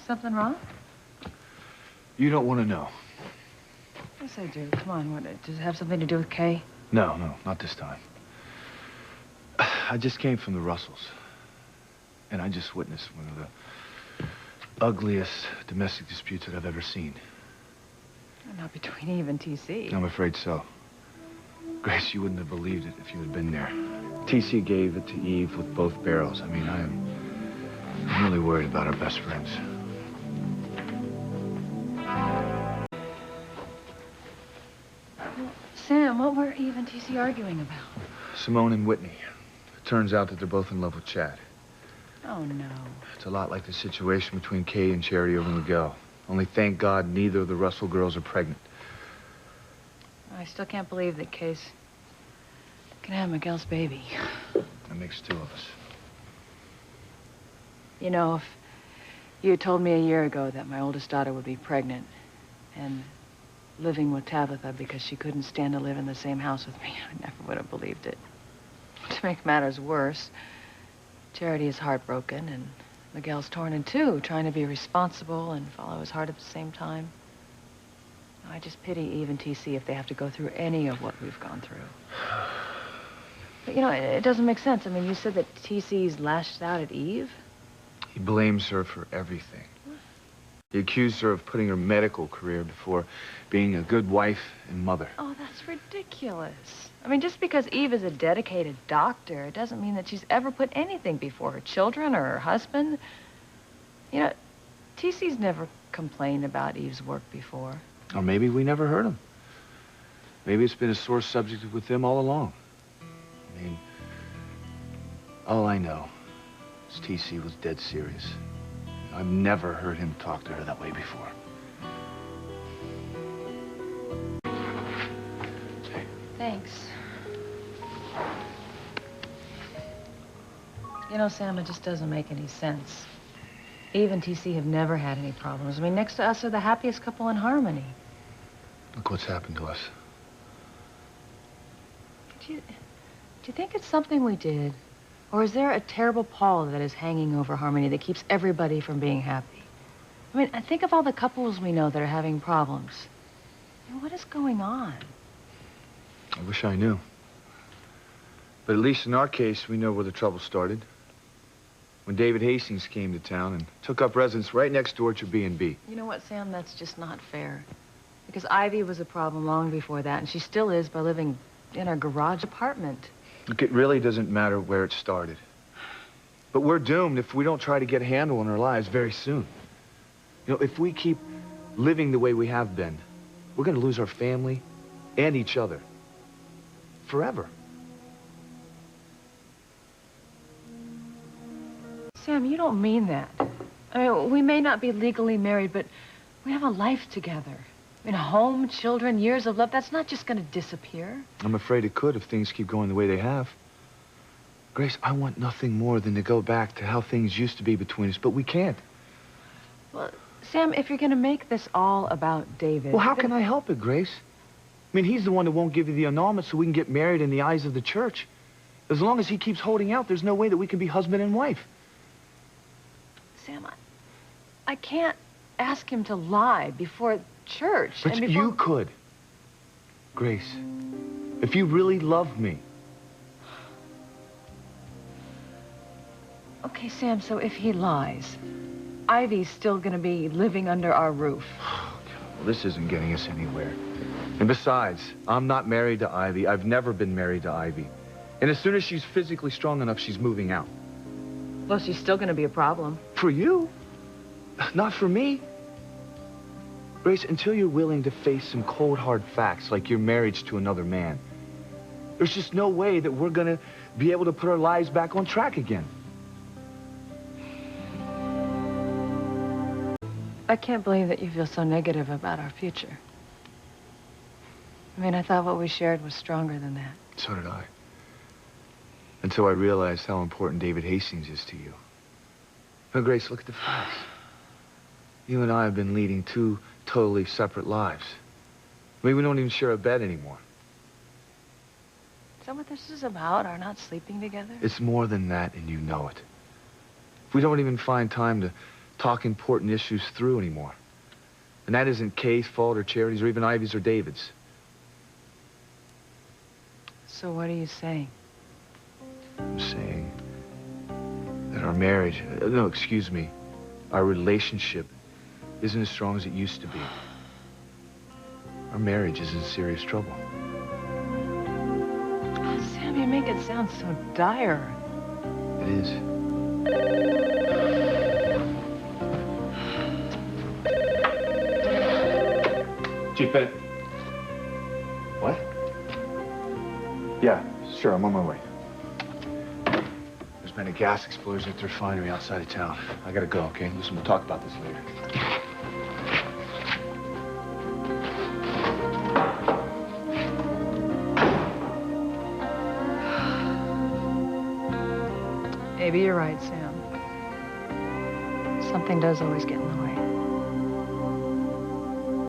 Something wrong? You don't want to know. Yes, I do. Come on, does it have something to do with Kay? No, not this time. I just came from the Russells. And I just witnessed one of the ugliest domestic disputes that I've ever seen. Not between Eve and TC. I'm afraid so. Grace, you wouldn't have believed it if you had been there. TC gave it to Eve with both barrels. I mean, I'm really worried about our best friends. Sam, what were Eve and TC arguing about? Simone and Whitney. It turns out that they're both in love with Chad. Oh, no. It's a lot like the situation between Kay and Charity over Miguel. Only thank God neither of the Russell girls are pregnant. I still can't believe that Kay's gonna have Miguel's baby. That makes two of us. You know, if you had told me a year ago that my oldest daughter would be pregnant and living with Tabitha because she couldn't stand to live in the same house with me, I never would have believed it. To make matters worse, Charity is heartbroken and Miguel's torn in two, trying to be responsible and follow his heart at the same time. I just pity Eve and TC if they have to go through any of what we've gone through. But, you know, it doesn't make sense. I mean, you said that TC's lashed out at Eve? He blames her for everything. He accused her of putting her medical career before being a good wife and mother. Oh, that's ridiculous. I mean, just because Eve is a dedicated doctor, it doesn't mean that she's ever put anything before her children or her husband. You know, TC's never complained about Eve's work before. Or maybe we never heard him. Maybe it's been a sore subject with them all along. I mean, all I know is TC was dead serious. I've never heard him talk to her that way before. Hey. Thanks. You know, Sam, it just doesn't make any sense. Eve and TC have never had any problems. I mean, next to us, they're the happiest couple in Harmony. Look what's happened to us. Do you think it's something we did? Or is there a terrible pall that is hanging over Harmony that keeps everybody from being happy? I mean, I think of all the couples we know that are having problems. I mean, what is going on? I wish I knew. But at least in our case, we know where the trouble started. When David Hastings came to town and took up residence right next door to B&B. You know what, Sam? That's just not fair. Because Ivy was a problem long before that, and she still is by living in our garage apartment. Look, it really doesn't matter where it started. But we're doomed if we don't try to get a handle on our lives very soon. You know, if we keep living the way we have been, we're going to lose our family and each other. Forever. Sam, you don't mean that. I mean, we may not be legally married, but we have a life together. I mean, a home, children, years of love, that's not just going to disappear. I'm afraid it could if things keep going the way they have. Grace, I want nothing more than to go back to how things used to be between us, but we can't. Well, Sam, if you're going to make this all about David... Well, how can I help it, Grace? I mean, he's the one that won't give you the annulment so we can get married in the eyes of the church. As long as he keeps holding out, there's no way that we can be husband and wife. Sam, I can't ask him to lie before church. But you could. Grace, if you really loved me. Okay, Sam, so if he lies, Ivy's still gonna be living under our roof. Oh, God. Well, this isn't getting us anywhere. And besides, I'm not married to Ivy. I've never been married to Ivy. And as soon as she's physically strong enough, she's moving out. Well, she's still gonna be a problem. For you? Not for me. Grace, until you're willing to face some cold, hard facts like your marriage to another man, there's just no way that we're gonna be able to put our lives back on track again. I can't believe that you feel so negative about our future. I mean, I thought what we shared was stronger than that. So did I. Until I realized how important David Hastings is to you. Now, Grace, look at the facts. You and I have been leading two totally separate lives. I mean, we don't even share a bed anymore. Is that what this is about, our not sleeping together? It's more than that, and you know it. If we don't even find time to talk important issues through anymore. And that isn't Kay's fault or Charity's or even Ivy's or David's. So what are you saying? I'm saying that our marriage, no, excuse me, our relationship isn't as strong as it used to be. Our marriage is in serious trouble. Oh, Sam, you make it sound so dire. It is. Chief Bennett. What? Yeah, sure, I'm on my way. There's been a gas explosion at the refinery outside of town. I gotta go, okay? Listen, we'll talk about this later. Maybe you're right, Sam. Something does always get in the way.